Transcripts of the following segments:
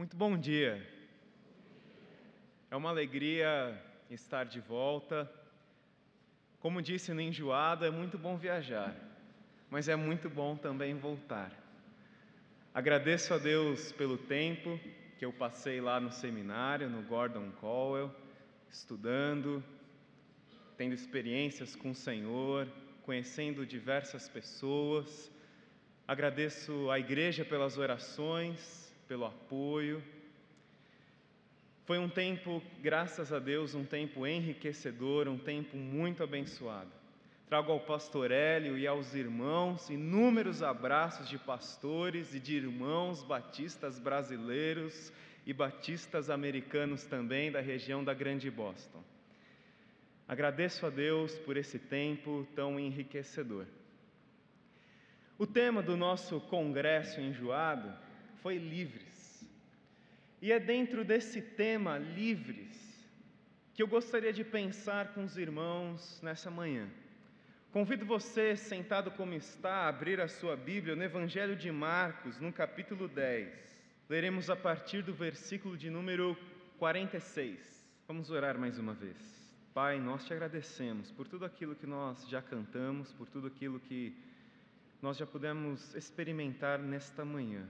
Muito bom dia. É uma alegria estar de volta. Como disse no Enjoado, é muito bom viajar, mas é muito bom também voltar. Agradeço a Deus pelo tempo que eu passei lá no seminário, no Gordon Conwell, estudando, tendo experiências com o Senhor, conhecendo diversas pessoas. Agradeço à igreja pelas orações, pelo apoio. Foi um tempo, graças a Deus, um tempo enriquecedor, um tempo muito abençoado. Trago ao pastor Hélio e aos irmãos inúmeros abraços de pastores e de irmãos batistas brasileiros e batistas americanos também da região da Grande Boston. Agradeço a Deus por esse tempo tão enriquecedor. O tema do nosso congresso enjoado foi livres. E é dentro desse tema, livres, que eu gostaria de pensar com os irmãos nessa manhã. Convido você, sentado como está, a abrir a sua Bíblia no Evangelho de Marcos, no capítulo 10. Leremos a partir do versículo de número 46. Vamos orar mais uma vez. Pai, nós te agradecemos por tudo aquilo que nós já cantamos, por tudo aquilo que nós já pudemos experimentar nesta manhã.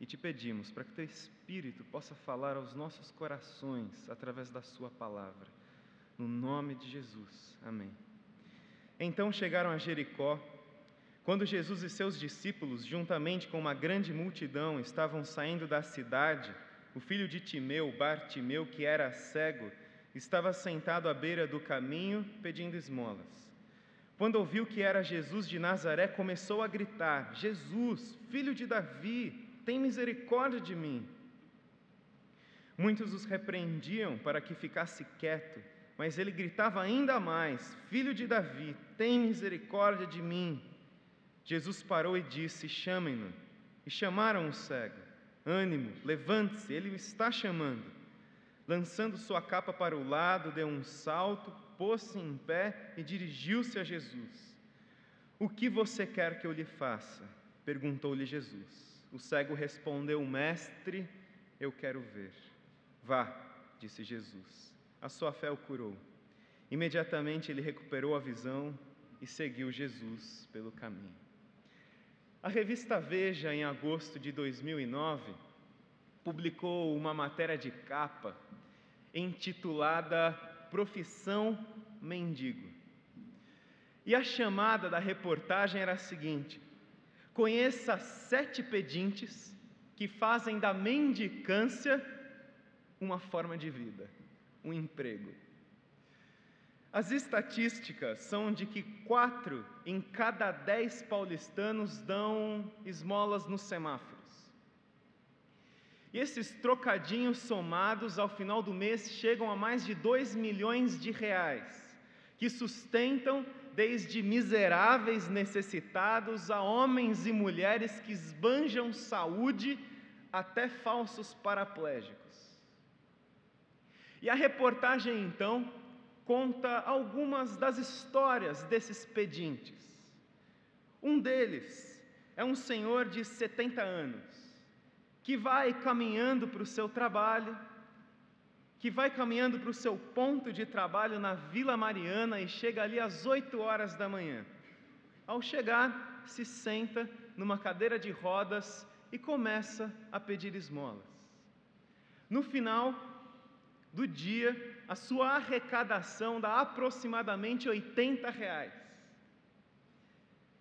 E te pedimos para que teu Espírito possa falar aos nossos corações através da sua palavra. No nome de Jesus. Amém. Então chegaram a Jericó. Quando Jesus e seus discípulos, juntamente com uma grande multidão, estavam saindo da cidade, o filho de Timeu, Bartimeu, que era cego, estava sentado à beira do caminho pedindo esmolas. Quando ouviu que era Jesus de Nazaré, começou a gritar: Jesus, filho de Davi, tem misericórdia de mim. Muitos os repreendiam para que ficasse quieto, mas ele gritava ainda mais: Filho de Davi, tem misericórdia de mim. Jesus parou e disse: Chamem-no. E chamaram o cego. Ânimo, levante-se, ele o está chamando. Lançando sua capa para o lado, deu um salto, pôs-se em pé e dirigiu-se a Jesus. O que você quer que eu lhe faça? Perguntou-lhe Jesus. O cego respondeu: Mestre, eu quero ver. Vá, disse Jesus. A sua fé o curou. Imediatamente ele recuperou a visão e seguiu Jesus pelo caminho. A revista Veja, em agosto de 2009, publicou uma matéria de capa intitulada Profissão Mendigo. E a chamada da reportagem era a seguinte: conheça 7 pedintes que fazem da mendicância uma forma de vida, um emprego. As estatísticas são de que 4 em cada 10 paulistanos dão esmolas nos semáforos. E esses trocadinhos somados ao final do mês chegam a mais de 2 milhões de reais, que sustentam desde miseráveis necessitados a homens e mulheres que esbanjam saúde até falsos paraplégicos. E a reportagem, então, conta algumas das histórias desses pedintes. Um deles é um senhor de 70 anos, que vai caminhando para o seu trabalho, que vai caminhando para o seu ponto de trabalho na Vila Mariana e chega ali às 8 horas da manhã. Ao chegar, se senta numa cadeira de rodas e começa a pedir esmolas. No final do dia, a sua arrecadação dá aproximadamente R$80.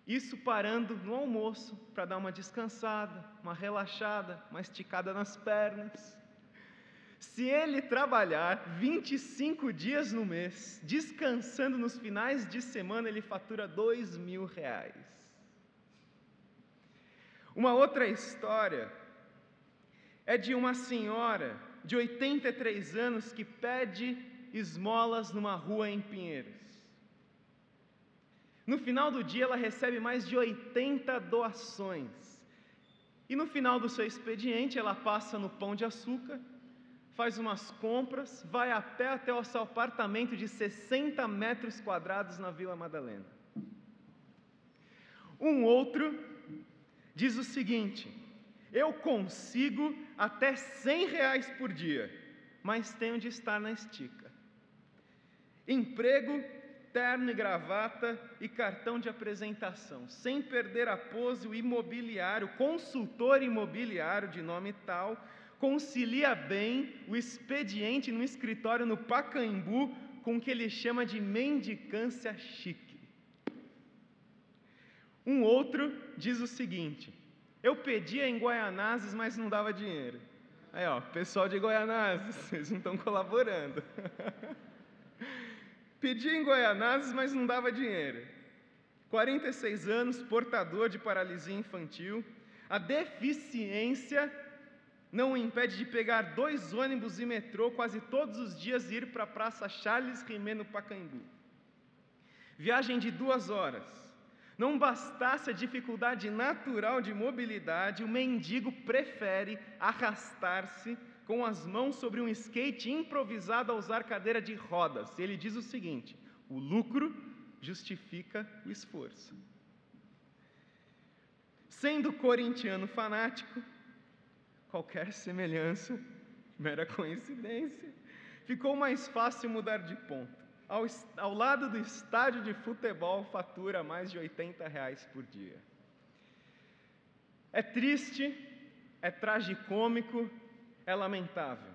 Isso parando no almoço para dar uma descansada, uma relaxada, uma esticada nas pernas. Se ele trabalhar 25 dias no mês, descansando nos finais de semana, ele fatura R$2.000. Uma outra história é de uma senhora de 83 anos que pede esmolas numa rua em Pinheiros. No final do dia, ela recebe mais de 80 doações. E no final do seu expediente, ela passa no Pão de Açúcar, faz umas compras, vai a pé até o seu apartamento de 60 metros quadrados na Vila Madalena. Um outro diz o seguinte: eu consigo até R$100 por dia, mas tenho de estar na estica. Emprego, terno e gravata e cartão de apresentação, sem perder a pose. O imobiliário, consultor imobiliário de nome tal, concilia bem o expediente no escritório no Pacaembu com o que ele chama de mendicância chique. Um outro diz o seguinte: eu pedia em Guaianazes, mas não dava dinheiro. Aí, ó, pessoal de Guaianazes, vocês não estão colaborando. Pedia em Guaianazes, mas não dava dinheiro. 46 anos, portador de paralisia infantil. A deficiência não o impede de pegar 2 ônibus e metrô quase todos os dias e ir para a Praça Charles Rimet no Pacaembu. Viagem de 2 horas. Não bastasse a dificuldade natural de mobilidade, o mendigo prefere arrastar-se com as mãos sobre um skate improvisado a usar cadeira de rodas. Ele diz o seguinte: o lucro justifica o esforço. Sendo corintiano fanático, qualquer semelhança, mera coincidência, ficou mais fácil mudar de ponto. Ao lado do estádio de futebol, fatura mais de R$80 por dia. É triste, é tragicômico, é lamentável.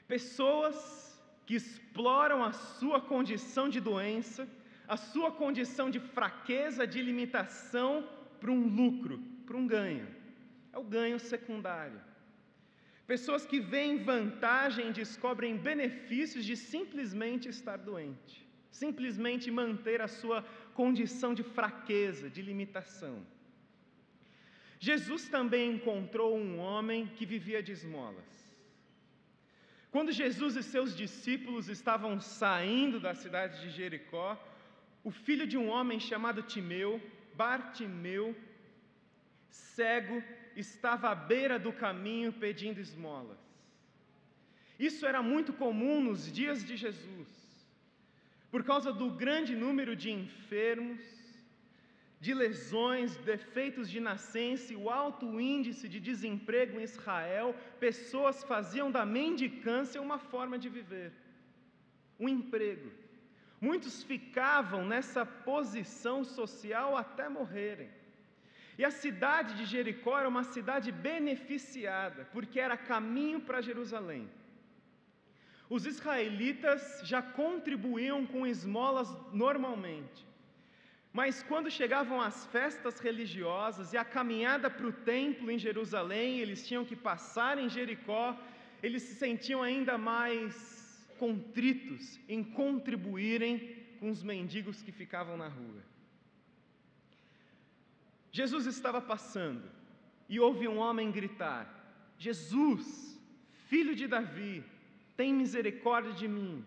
Pessoas que exploram a sua condição de doença, a sua condição de fraqueza, de limitação, para um lucro, para um ganho. É o ganho secundário. Pessoas que veem vantagem e descobrem benefícios de simplesmente estar doente, simplesmente manter a sua condição de fraqueza, de limitação. Jesus também encontrou um homem que vivia de esmolas. Quando Jesus e seus discípulos estavam saindo da cidade de Jericó, o filho de um homem chamado Timeu, Bartimeu, cego, estava à beira do caminho pedindo esmolas. Isso era muito comum nos dias de Jesus, por causa do grande número de enfermos, de lesões, defeitos de nascença e o alto índice de desemprego em Israel. Pessoas faziam da mendicância uma forma de viver, um emprego. Muitos ficavam nessa posição social até morrerem. E a cidade de Jericó era uma cidade beneficiada, porque era caminho para Jerusalém. Os israelitas já contribuíam com esmolas normalmente, mas quando chegavam as festas religiosas e a caminhada para o templo em Jerusalém, eles tinham que passar em Jericó, eles se sentiam ainda mais contritos em contribuírem com os mendigos que ficavam na rua. Jesus estava passando e ouve um homem gritar: Jesus, filho de Davi, tem misericórdia de mim.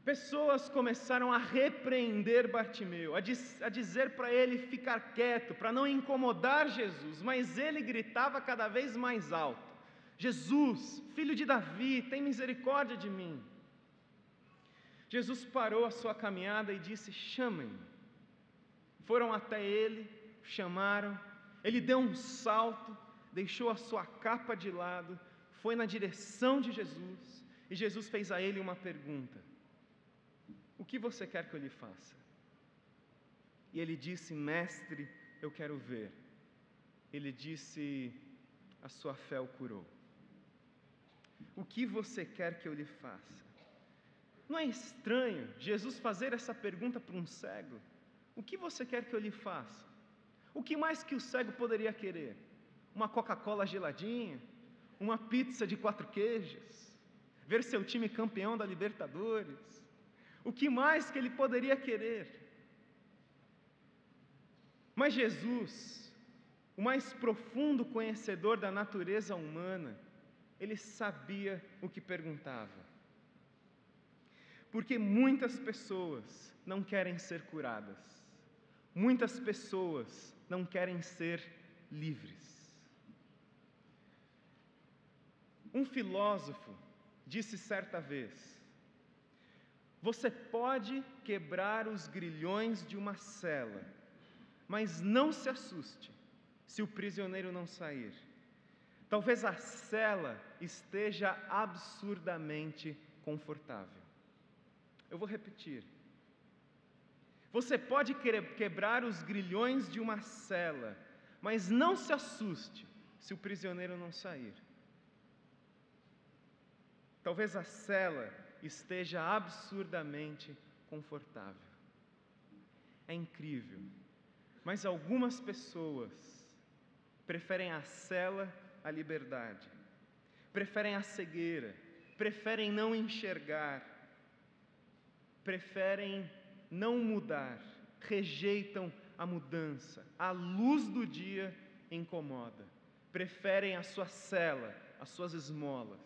Pessoas começaram a repreender Bartimeu, a dizer para ele ficar quieto, para não incomodar Jesus, mas ele gritava cada vez mais alto: Jesus, filho de Davi, tem misericórdia de mim. Jesus parou a sua caminhada e disse: chamem-me. Foram até ele, chamaram, ele deu um salto, deixou a sua capa de lado, foi na direção de Jesus, e Jesus fez a ele uma pergunta: o que você quer que eu lhe faça? E ele disse: mestre, eu quero ver. Ele disse: a sua fé o curou. O que você quer que eu lhe faça? Não é estranho Jesus fazer essa pergunta para um cego? O que você quer que eu lhe faça? O que mais que o cego poderia querer? Uma Coca-Cola geladinha? Uma pizza de 4 queijos? Ver seu time campeão da Libertadores? O que mais que ele poderia querer? Mas Jesus, o mais profundo conhecedor da natureza humana, ele sabia o que perguntava. Porque muitas pessoas não querem ser curadas. Muitas pessoas não querem ser livres. Um filósofo disse certa vez: você pode quebrar os grilhões de uma cela, mas não se assuste, se o prisioneiro não sair. Talvez a cela esteja absurdamente confortável. Eu vou repetir. Você pode quebrar os grilhões de uma cela, mas não se assuste se o prisioneiro não sair. Talvez a cela esteja absurdamente confortável. É incrível, mas algumas pessoas preferem a cela à liberdade, preferem a cegueira, preferem não enxergar, preferem não mudar, rejeitam a mudança. A luz do dia incomoda, preferem a sua cela, as suas esmolas,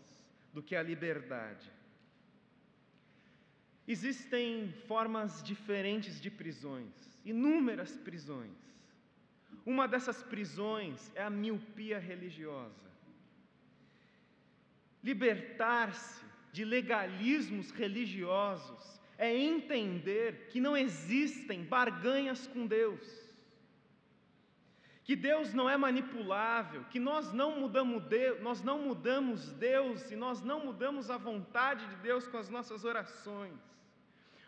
do que a liberdade. Existem formas diferentes de prisões, inúmeras prisões. Uma dessas prisões é a miopia religiosa. Libertar-se de legalismos religiosos é entender que não existem barganhas com Deus, que Deus não é manipulável, que nós não mudamos Deus e nós não mudamos a vontade de Deus com as nossas orações.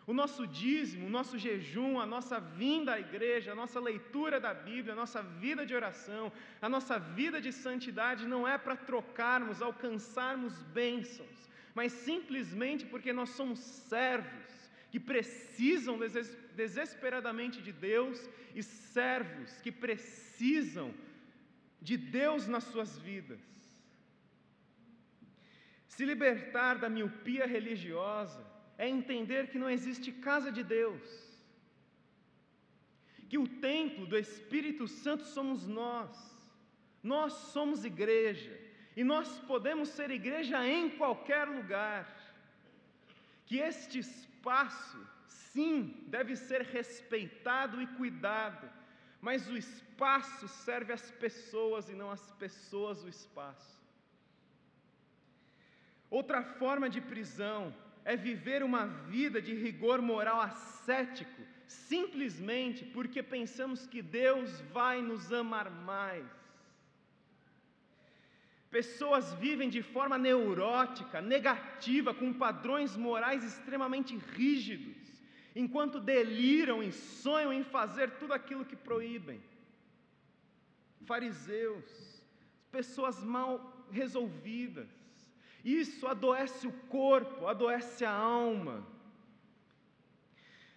O nosso dízimo, o nosso jejum, a nossa vinda à igreja, a nossa leitura da Bíblia, a nossa vida de oração, a nossa vida de santidade não é para trocarmos, alcançarmos bênçãos, mas simplesmente porque nós somos servos que precisam desesperadamente de Deus e servos que precisam de Deus nas suas vidas. Se libertar da miopia religiosa é entender que não existe casa de Deus, que o templo do Espírito Santo somos nós somos igreja, e nós podemos ser igreja em qualquer lugar, que este espaço, sim, deve ser respeitado e cuidado, mas o espaço serve às pessoas e não as pessoas o espaço. Outra forma de prisão é viver uma vida de rigor moral ascético, simplesmente porque pensamos que Deus vai nos amar mais. Pessoas vivem de forma neurótica, negativa, com padrões morais extremamente rígidos, enquanto deliram e sonham em fazer tudo aquilo que proíbem. Fariseus, pessoas mal resolvidas. Isso adoece o corpo, adoece a alma.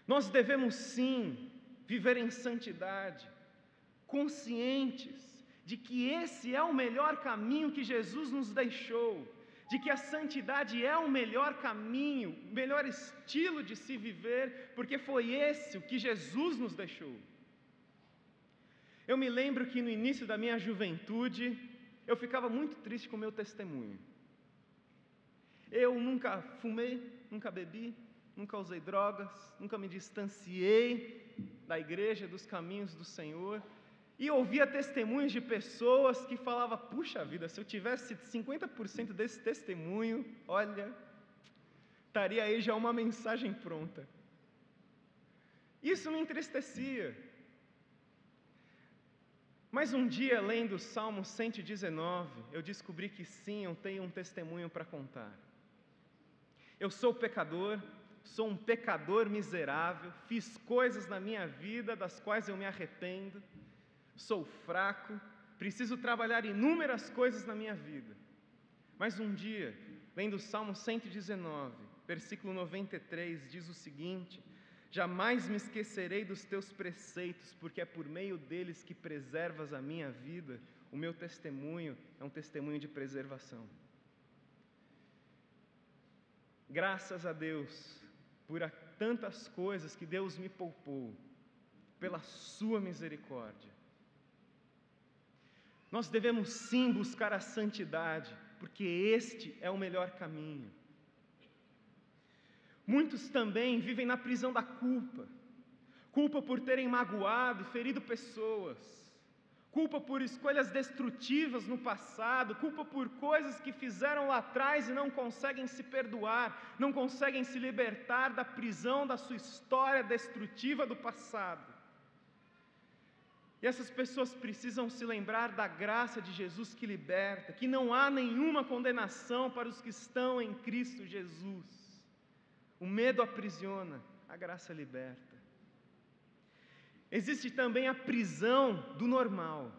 Nós devemos sim viver em santidade, conscientes de que esse é o melhor caminho que Jesus nos deixou, de que a santidade é o melhor caminho, o melhor estilo de se viver, porque foi esse o que Jesus nos deixou. Eu me lembro que no início da minha juventude, eu ficava muito triste com o meu testemunho. Eu nunca fumei, nunca bebi, nunca usei drogas, nunca me distanciei da igreja, dos caminhos do Senhor, e ouvia testemunhos de pessoas que falavam, puxa vida, se eu tivesse 50% desse testemunho, olha, estaria aí já uma mensagem pronta. Isso me entristecia. Mas um dia, lendo o Salmo 119, eu descobri que sim, eu tenho um testemunho para contar. Eu sou pecador, sou um pecador miserável, fiz coisas na minha vida das quais eu me arrependo, sou fraco, preciso trabalhar inúmeras coisas na minha vida. Mas um dia, lendo o Salmo 119, versículo 93, diz o seguinte: jamais me esquecerei dos teus preceitos, porque é por meio deles que preservas a minha vida. O meu testemunho é um testemunho de preservação. Graças a Deus por tantas coisas que Deus me poupou, pela sua misericórdia. Nós devemos sim buscar a santidade, porque este é o melhor caminho. Muitos também vivem na prisão da culpa, culpa por terem magoado e ferido pessoas, culpa por escolhas destrutivas no passado, culpa por coisas que fizeram lá atrás e não conseguem se perdoar, não conseguem se libertar da prisão da sua história destrutiva do passado. E essas pessoas precisam se lembrar da graça de Jesus que liberta, que não há nenhuma condenação para os que estão em Cristo Jesus. O medo aprisiona, a graça liberta. Existe também a prisão do normal,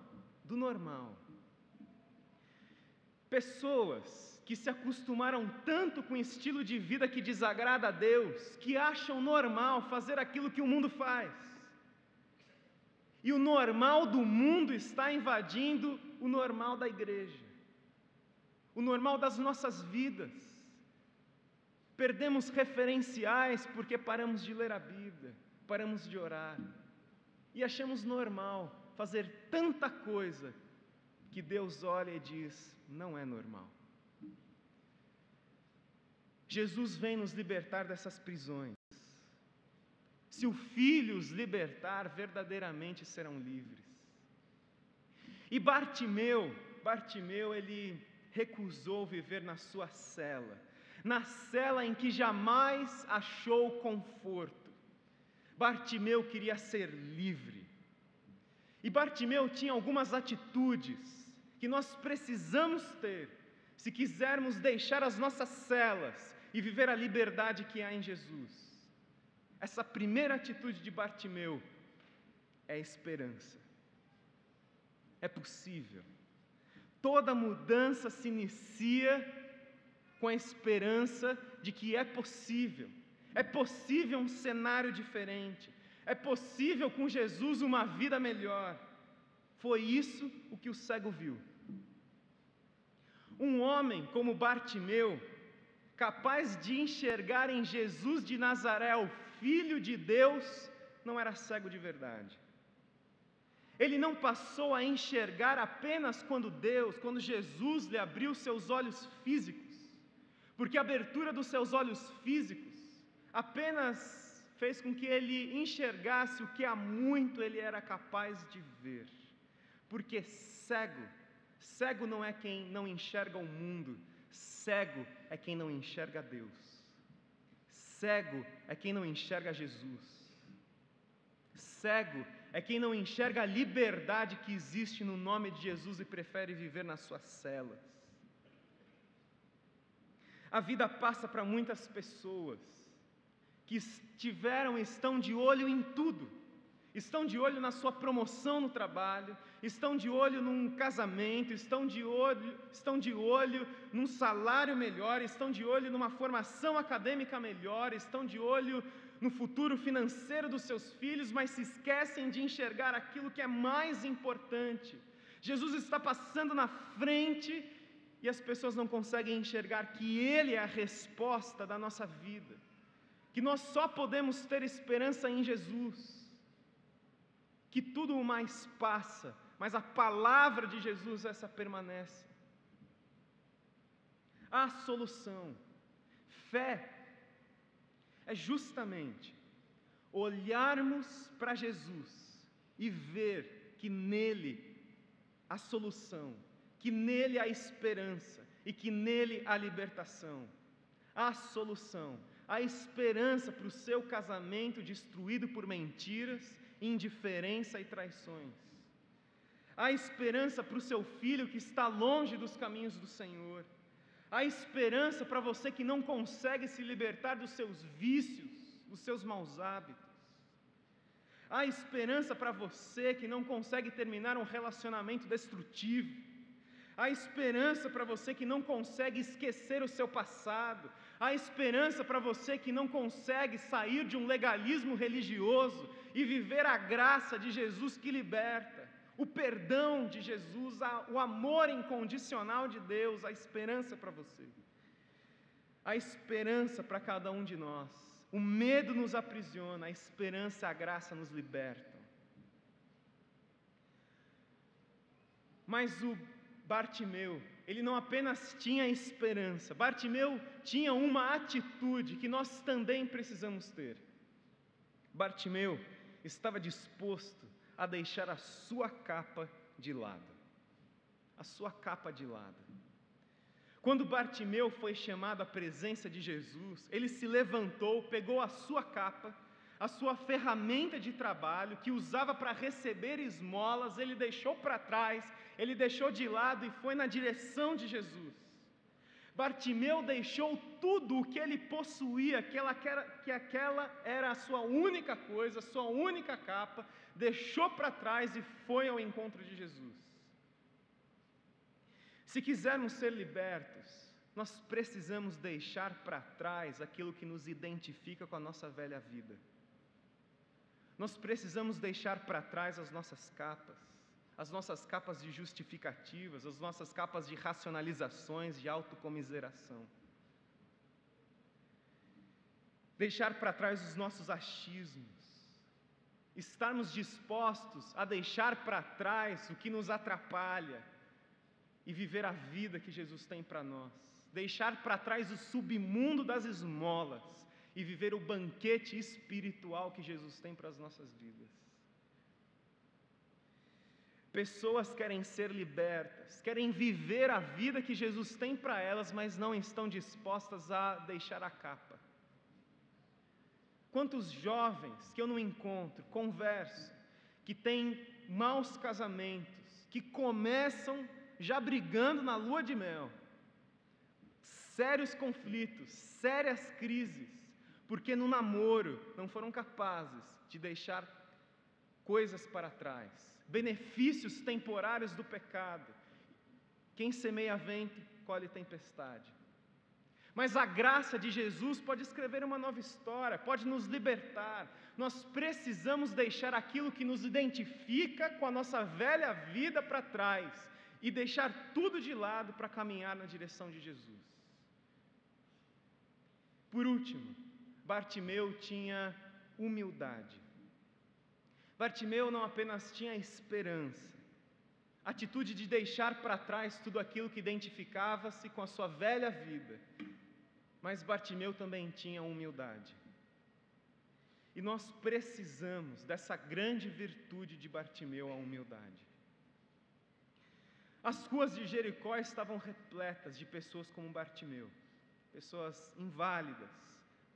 Pessoas que se acostumaram tanto com o estilo de vida que desagrada a Deus, que acham normal fazer aquilo que o mundo faz. E o normal do mundo está invadindo o normal da igreja, o normal das nossas vidas. Perdemos referenciais porque paramos de ler a Bíblia, paramos de orar, e achamos normal fazer tanta coisa que Deus olha e diz: não é normal. Jesus vem nos libertar dessas prisões. Se o Filho os libertar, verdadeiramente serão livres. E Bartimeu, ele recusou viver na sua cela, na cela em que jamais achou conforto. Bartimeu queria ser livre. E Bartimeu tinha algumas atitudes que nós precisamos ter, se quisermos deixar as nossas celas e viver a liberdade que há em Jesus. Essa primeira atitude de Bartimeu é esperança. É possível. Toda mudança se inicia com a esperança de que é possível. É possível um cenário diferente. É possível com Jesus uma vida melhor. Foi isso o que o cego viu. Um homem como Bartimeu, capaz de enxergar em Jesus de Nazaré o Filho de Deus, não era cego de verdade. Ele não passou a enxergar apenas quando Jesus lhe abriu seus olhos físicos, porque a abertura dos seus olhos físicos apenas fez com que ele enxergasse o que há muito ele era capaz de ver. Porque cego não é quem não enxerga o mundo, cego é quem não enxerga Deus. Cego é quem não enxerga Jesus. Cego é quem não enxerga a liberdade que existe no nome de Jesus e prefere viver nas suas celas. A vida passa para muitas pessoas que estão de olho em tudo. Estão de olho na sua promoção no trabalho, estão de olho num casamento, estão de olho num salário melhor, estão de olho numa formação acadêmica melhor, estão de olho no futuro financeiro dos seus filhos, mas se esquecem de enxergar aquilo que é mais importante. Jesus está passando na frente e as pessoas não conseguem enxergar que Ele é a resposta da nossa vida, que nós só podemos ter esperança em Jesus, que tudo o mais passa, mas a palavra de Jesus essa permanece. Há solução. Fé é justamente olharmos para Jesus e ver que nele há solução, que nele há esperança e que nele há libertação. Há solução, há esperança para o seu casamento destruído por mentiras, indiferença e traições. Há esperança para o seu filho que está longe dos caminhos do Senhor. Há esperança para você que não consegue se libertar dos seus vícios, dos seus maus hábitos. Há esperança para você que não consegue terminar um relacionamento destrutivo. Há esperança para você que não consegue esquecer o seu passado. Há esperança para você que não consegue sair de um legalismo religioso e viver a graça de Jesus que liberta, o perdão de Jesus, o amor incondicional de Deus. Há esperança para você. Há esperança para cada um de nós. O medo nos aprisiona, a esperança e a graça nos libertam. Mas o Bartimeu, ele não apenas tinha esperança, Bartimeu tinha uma atitude que nós também precisamos ter. Bartimeu estava disposto a deixar a sua capa de lado. A sua capa de lado. Quando Bartimeu foi chamado à presença de Jesus, ele se levantou, pegou a sua capa, a sua ferramenta de trabalho, que usava para receber esmolas, ele deixou para trás, ele deixou de lado e foi na direção de Jesus. Bartimeu deixou tudo o que ele possuía, que aquela era a sua única coisa, a sua única capa, deixou para trás e foi ao encontro de Jesus. Se quisermos ser libertos, nós precisamos deixar para trás aquilo que nos identifica com a nossa velha vida. Nós precisamos deixar para trás as nossas capas de justificativas, as nossas capas de racionalizações, de autocomiseração. Deixar para trás os nossos achismos, estarmos dispostos a deixar para trás o que nos atrapalha e viver a vida que Jesus tem para nós. Deixar para trás o submundo das esmolas e viver o banquete espiritual que Jesus tem para as nossas vidas. Pessoas querem ser libertas, querem viver a vida que Jesus tem para elas, mas não estão dispostas a deixar a capa. Quantos jovens que eu não encontro, converso, que têm maus casamentos, que começam já brigando na lua de mel, sérios conflitos, sérias crises, porque no namoro não foram capazes de deixar coisas para trás, benefícios temporários do pecado. Quem semeia vento, colhe tempestade. Mas a graça de Jesus pode escrever uma nova história, pode nos libertar. Nós precisamos deixar aquilo que nos identifica com a nossa velha vida para trás e deixar tudo de lado para caminhar na direção de Jesus. Por último, Bartimeu tinha humildade. Bartimeu não apenas tinha esperança, a atitude de deixar para trás tudo aquilo que identificava-se com a sua velha vida, mas Bartimeu também tinha humildade. E nós precisamos dessa grande virtude de Bartimeu, a humildade. As ruas de Jericó estavam repletas de pessoas como Bartimeu, pessoas inválidas,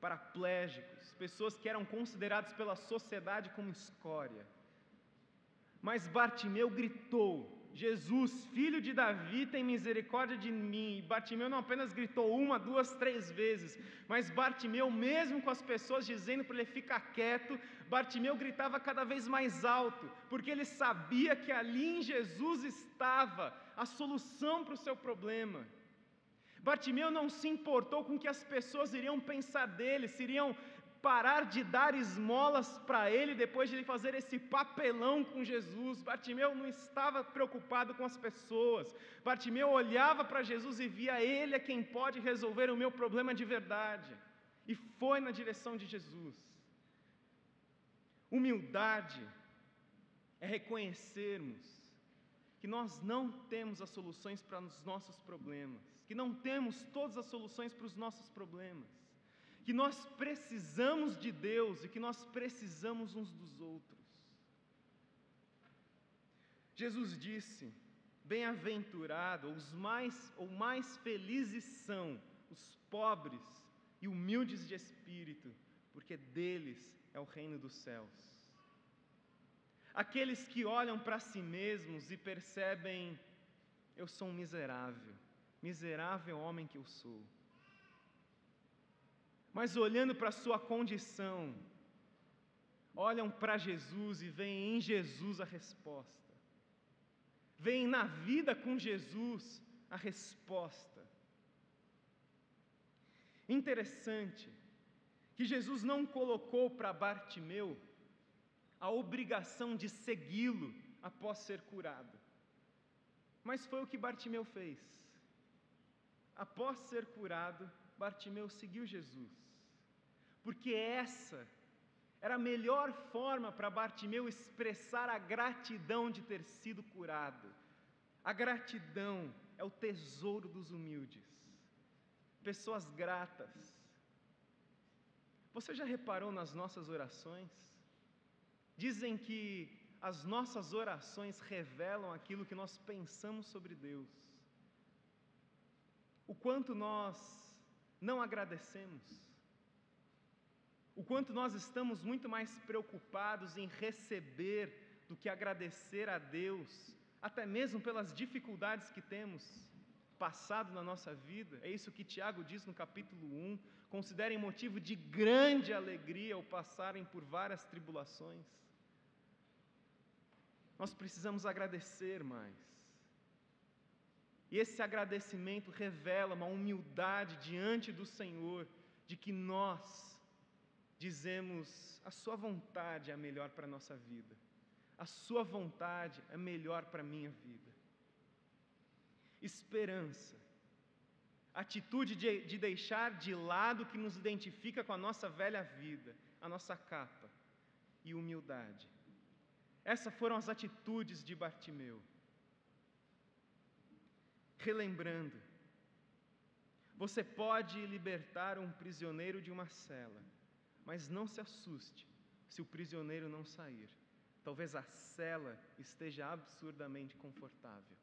paraplégicos, pessoas que eram consideradas pela sociedade como escória. Mas Bartimeu gritou: Jesus, filho de Davi, tem misericórdia de mim. E Bartimeu não apenas gritou 1, 2, 3 vezes, mas Bartimeu, mesmo com as pessoas dizendo para ele ficar quieto, Bartimeu gritava cada vez mais alto, porque ele sabia que ali em Jesus estava a solução para o seu problema. Bartimeu não se importou com o que as pessoas iriam pensar dele, se iriam parar de dar esmolas para ele depois de ele fazer esse papelão com Jesus. Bartimeu não estava preocupado com as pessoas. Bartimeu olhava para Jesus e via: ele é quem pode resolver o meu problema de verdade. E foi na direção de Jesus. Humildade é reconhecermos que nós não temos as soluções para os nossos problemas, que não temos todas as soluções para os nossos problemas, que nós precisamos de Deus e que nós precisamos uns dos outros. Jesus disse: bem-aventurado, ou mais felizes são os pobres e humildes de espírito, porque deles é o reino dos céus. Aqueles que olham para si mesmos e percebem: eu sou um miserável, miserável homem que eu sou. Mas olhando para a sua condição, olham para Jesus e veem em Jesus a resposta. Veem na vida com Jesus a resposta. Interessante que Jesus não colocou para Bartimeu a obrigação de segui-lo após ser curado. Mas foi o que Bartimeu fez. Após ser curado, Bartimeu seguiu Jesus, porque essa era a melhor forma para Bartimeu expressar a gratidão de ter sido curado. A gratidão é o tesouro dos humildes, pessoas gratas. Você já reparou nas nossas orações? Dizem que as nossas orações revelam aquilo que nós pensamos sobre Deus. O quanto nós não agradecemos. O quanto nós estamos muito mais preocupados em receber do que agradecer a Deus, até mesmo pelas dificuldades que temos passado na nossa vida. É isso que Tiago diz no capítulo 1. Considerem motivo de grande alegria ao passarem por várias tribulações. Nós precisamos agradecer mais. E esse agradecimento revela uma humildade diante do Senhor, de que nós dizemos: a sua vontade é a melhor para a nossa vida, a sua vontade é melhor para a minha vida. Esperança, atitude de deixar de lado o que nos identifica com a nossa velha vida, a nossa capa, e humildade. Essas foram as atitudes de Bartimeu. Relembrando, você pode libertar um prisioneiro de uma cela, mas não se assuste se o prisioneiro não sair. Talvez a cela esteja absurdamente confortável.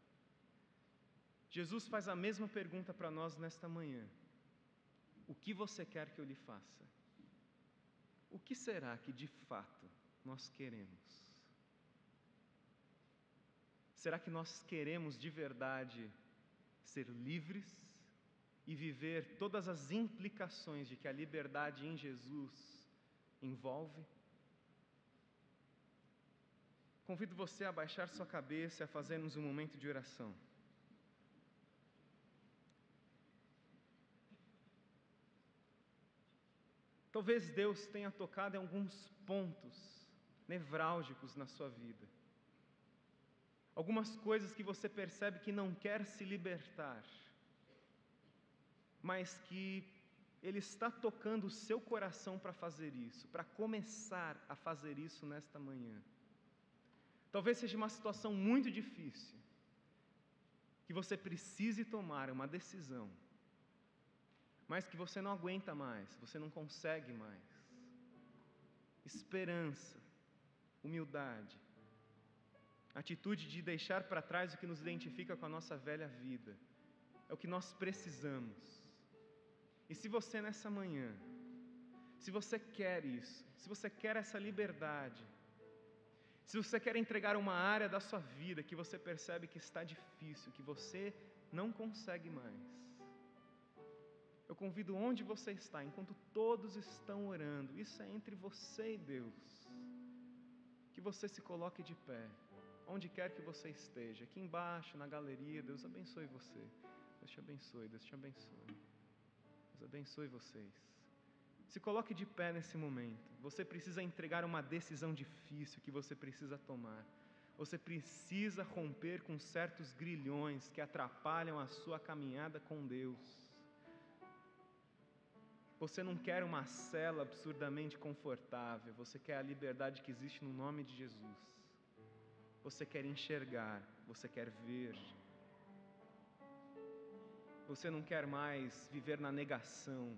Jesus faz a mesma pergunta para nós nesta manhã: o que você quer que eu lhe faça? O que será que de fato nós queremos? Será que nós queremos de verdade ser livres e viver todas as implicações de que a liberdade em Jesus envolve? Convido você a baixar sua cabeça e a fazermos um momento de oração. Talvez Deus tenha tocado em alguns pontos nevrálgicos na sua vida. Algumas coisas que você percebe que não quer se libertar, mas que Ele está tocando o seu coração para fazer isso, para começar a fazer isso nesta manhã. Talvez seja uma situação muito difícil, que você precise tomar uma decisão, mas que você não aguenta mais, você não consegue mais. Esperança, humildade, atitude de deixar para trás o que nos identifica com a nossa velha vida, é o que nós precisamos. E se você nessa manhã, se você quer isso, se você quer essa liberdade, se você quer entregar uma área da sua vida que você percebe que está difícil, que você não consegue mais, eu convido onde você está, enquanto todos estão orando, isso é entre você e Deus, que você se coloque de pé, onde quer que você esteja, aqui embaixo, na galeria. Deus abençoe você, Deus te abençoe, Deus te abençoe, Deus abençoe vocês. Se coloque de pé nesse momento. Você precisa entregar uma decisão difícil que você precisa tomar. Você precisa romper com certos grilhões que atrapalham a sua caminhada com Deus. Você não quer uma cela absurdamente confortável, você quer a liberdade que existe no nome de Jesus. Você quer enxergar, você quer ver. Você não quer mais viver na negação,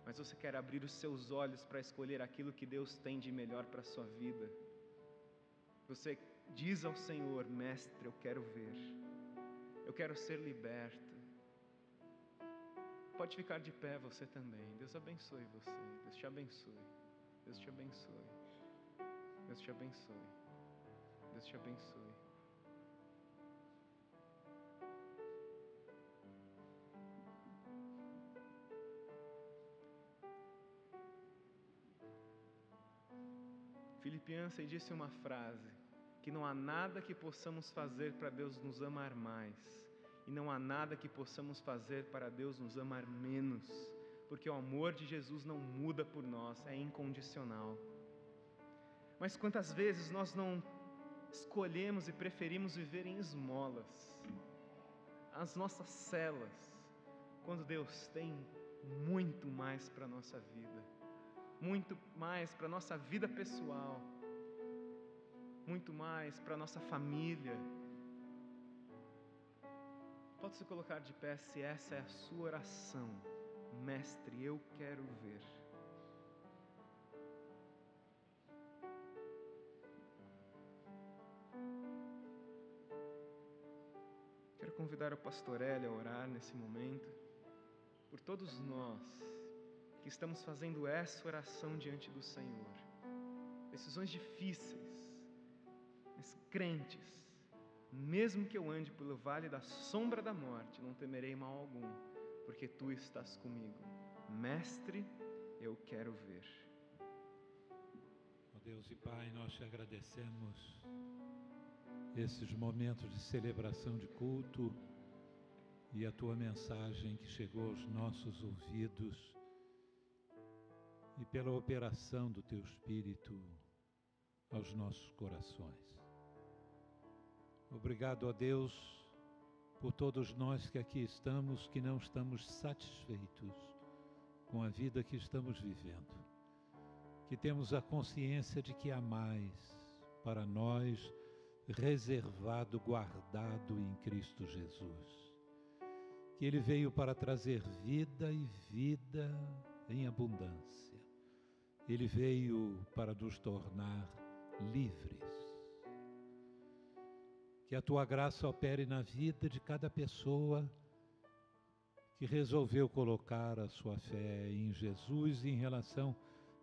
mas você quer abrir os seus olhos para escolher aquilo que Deus tem de melhor para a sua vida. Você diz ao Senhor: Mestre, eu quero ver, eu quero ser liberto. Pode ficar de pé você também. Deus abençoe você. Deus te abençoe. Deus te abençoe. Deus te abençoe. Deus te abençoe. Filipenses disse uma frase: que não há nada que possamos fazer para Deus nos amar mais, e não há nada que possamos fazer para Deus nos amar menos, porque o amor de Jesus não muda por nós, é incondicional. Mas quantas vezes nós não escolhemos e preferimos viver em esmolas, as nossas celas, quando Deus tem muito mais para a nossa vida, muito mais para a nossa vida pessoal, muito mais para a nossa família. Pode se colocar de pé se essa é a sua oração. Mestre, eu quero ver. Quero convidar o pastor Hélio a orar nesse momento, por todos nós que estamos fazendo essa oração diante do Senhor. Decisões difíceis, mas crentes, mesmo que eu ande pelo vale da sombra da morte, não temerei mal algum, porque Tu estás comigo. Mestre, eu quero ver. Ó Deus e Pai, nós te agradecemos esses momentos de celebração de culto e a Tua mensagem que chegou aos nossos ouvidos e pela operação do Teu Espírito aos nossos corações. Obrigado, ó Deus, por todos nós que aqui estamos, que não estamos satisfeitos com a vida que estamos vivendo, que temos a consciência de que há mais para nós reservado, guardado em Cristo Jesus, que Ele veio para trazer vida e vida em abundância. Ele veio para nos tornar livres. Que a Tua graça opere na vida de cada pessoa que resolveu colocar a sua fé em Jesus em relação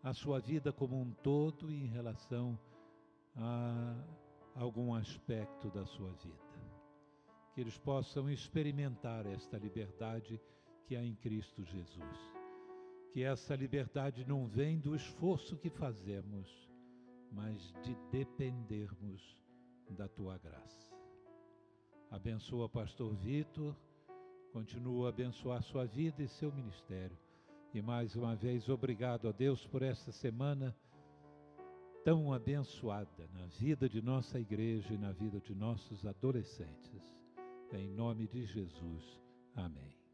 à sua vida como um todo e em relação a algum aspecto da sua vida. Que eles possam experimentar esta liberdade que há em Cristo Jesus. Que essa liberdade não vem do esforço que fazemos, mas de dependermos da Tua graça. Abençoa pastor Vitor, continua a abençoar sua vida e seu ministério. E mais uma vez, obrigado a Deus por esta semana tão abençoada na vida de nossa igreja e na vida de nossos adolescentes. Em nome de Jesus. Amém.